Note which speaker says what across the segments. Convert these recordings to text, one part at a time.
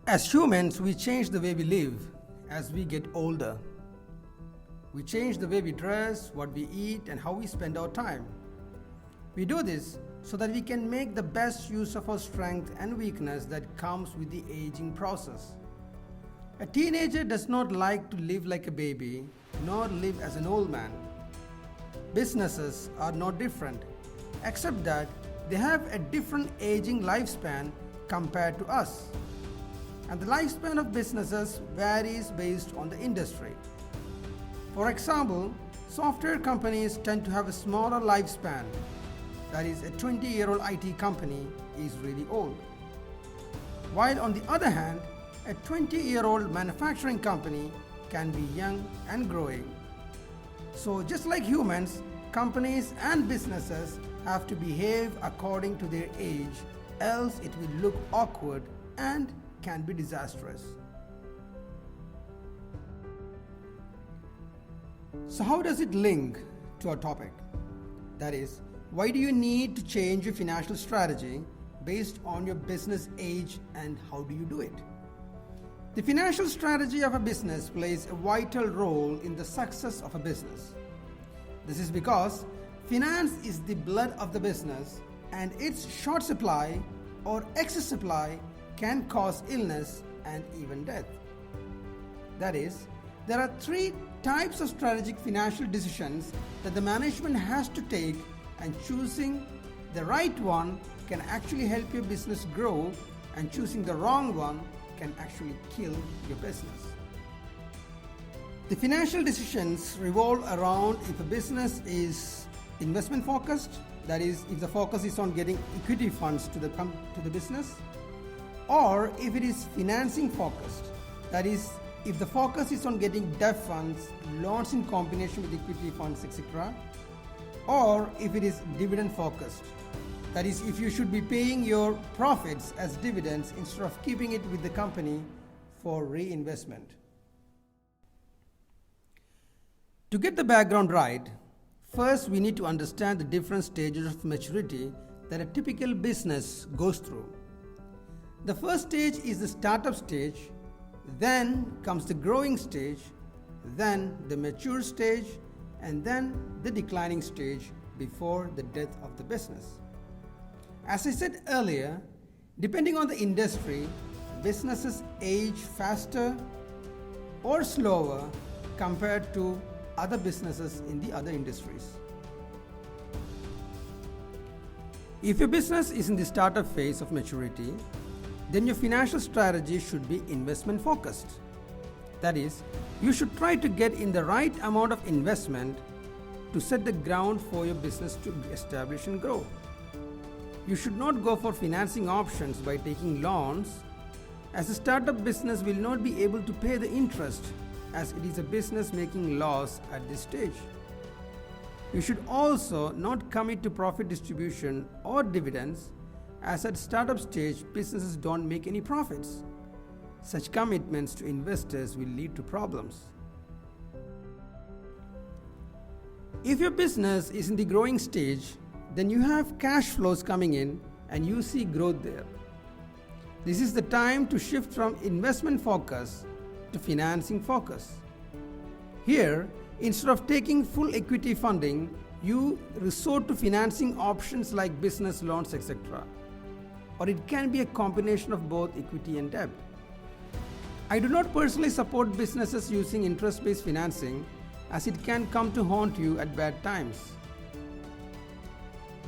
Speaker 1: As humans, we change the way we live as we get older. We change the way we dress, what we eat, and how we spend our time. We do this so that we can make the best use of our strength and weakness that comes with the aging process. A teenager does not like to live like a baby, nor live as an old man. Businesses are no different, except that they have a different aging lifespan compared to us. And the lifespan of businesses varies based on the industry. For example, software companies tend to have a smaller lifespan. That is, a 20-year-old IT company is really old. While on the other hand, a 20-year-old manufacturing company can be young and growing. So just like humans, companies and businesses have to behave according to their age, else it will look awkward and can be disastrous. So how does it link to our topic? That is, why do you need to change your financial strategy based on your business age, and how do you do it? The financial strategy of a business plays a vital role in the success of a business. This is because finance is the blood of the business, and its short supply or excess supply can cause illness and even death. That is, there are three types of strategic financial decisions that the management has to take, and choosing the right one can actually help your business grow, and choosing the wrong one can actually kill your business. The financial decisions revolve around if a business is investment focused, that is, if the focus is on getting equity funds to the business, or if it is financing focused, that is, if the focus is on getting debt funds, loans in combination with equity funds, etc., or if it is dividend focused, that is, if you should be paying your profits as dividends instead of keeping it with the company for reinvestment. To get the background right, first we need to understand the different stages of maturity that a typical business goes through. The first stage is the startup stage, then comes the growing stage, then the mature stage, and then the declining stage before the death of the business. As I said earlier, depending on the industry, businesses age faster or slower compared to other businesses in the other industries. If your business is in the startup phase of maturity, then your financial strategy should be investment focused. That is, you should try to get in the right amount of investment to set the ground for your business to establish and grow. You should not go for financing options by taking loans, as a startup business will not be able to pay the interest, as it is a business making loss at this stage. You should also not commit to profit distribution or dividends, as at startup stage businesses don't make any profits. Such commitments to investors will lead to problems. If your business is in the growing stage, then you have cash flows coming in and you see growth there. This is the time to shift from investment focus to financing focus. Here, instead of taking full equity funding, you resort to financing options like business loans, etc. Or it can be a combination of both equity and debt. I do not personally support businesses using interest-based financing, as it can come to haunt you at bad times.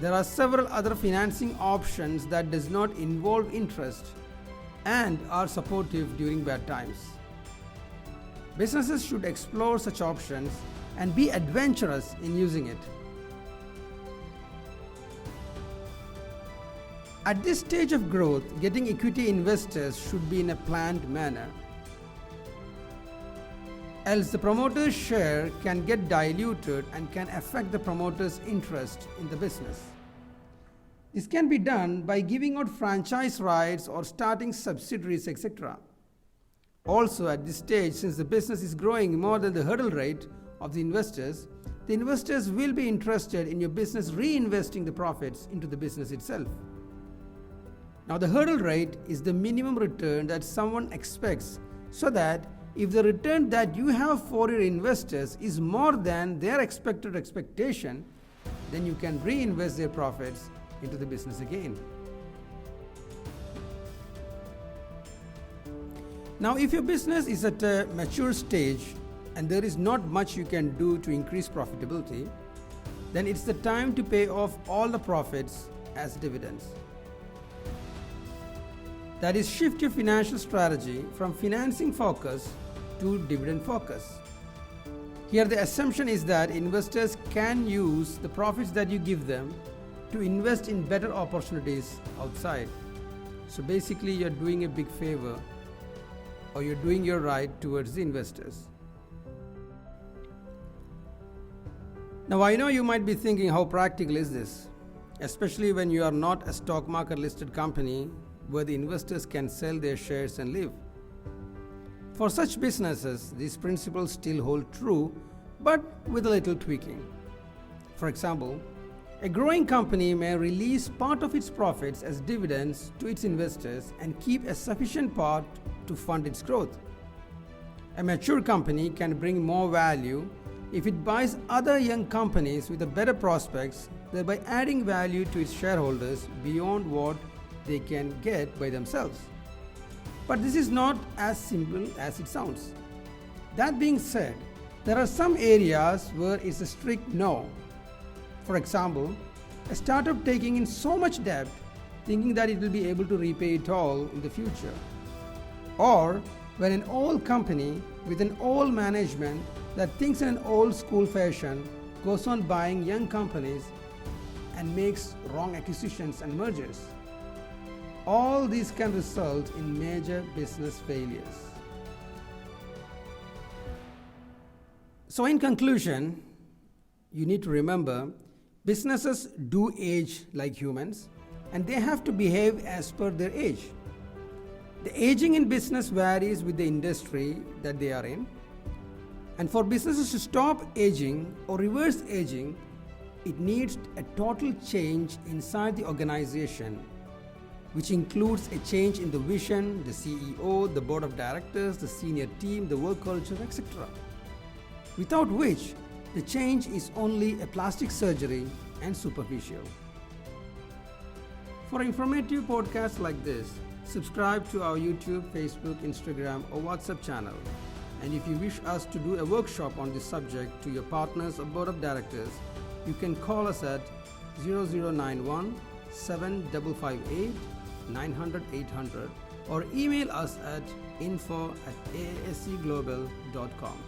Speaker 1: There are several other financing options that does not involve interest and are supportive during bad times. Businesses should explore such options and be adventurous in using it. At this stage of growth, getting equity investors should be in a planned manner. Else the promoter's share can get diluted and can affect the promoter's interest in the business. This can be done by giving out franchise rights or starting subsidiaries, etc. Also, at this stage, since the business is growing more than the hurdle rate of the investors will be interested in your business reinvesting the profits into the business itself. Now, the hurdle rate is the minimum return that someone expects, so that if the return that you have for your investors is more than their expected expectation, then you can reinvest their profits into the business again. Now, if your business is at a mature stage and there is not much you can do to increase profitability, then it's the time to pay off all the profits as dividends. That is, shift your financial strategy from financing focus to dividend focus. Here the assumption is that investors can use the profits that you give them to invest in better opportunities outside. So basically you're doing a big favor, or you're doing your right towards the investors. Now, I know you might be thinking, how practical is this? Especially when you are not a stock market listed company where the investors can sell their shares and live. For such businesses, these principles still hold true, but with a little tweaking. For example, a growing company may release part of its profits as dividends to its investors and keep a sufficient part to fund its growth. A mature company can bring more value if it buys other young companies with better prospects, thereby adding value to its shareholders beyond what they can get by themselves. But this is not as simple as it sounds. That being said, there are some areas where it's a strict no. For example, a startup taking in so much debt thinking that it will be able to repay it all in the future. Or when an old company with an old management that thinks in an old school fashion goes on buying young companies and makes wrong acquisitions and mergers. All these can result in major business failures. So in conclusion, you need to remember, businesses do age like humans, and they have to behave as per their age. The aging in business varies with the industry that they are in. And for businesses to stop aging or reverse aging, it needs a total change inside the organization, which includes a change in the vision, the CEO, the board of directors, the senior team, the work culture, etc. Without which, the change is only a plastic surgery and superficial. For informative podcasts like this, subscribe to our YouTube, Facebook, Instagram, or WhatsApp channel. And if you wish us to do a workshop on this subject to your partners or board of directors, you can call us at 0091 7558 900 800 or email us at info@aascglobal.com.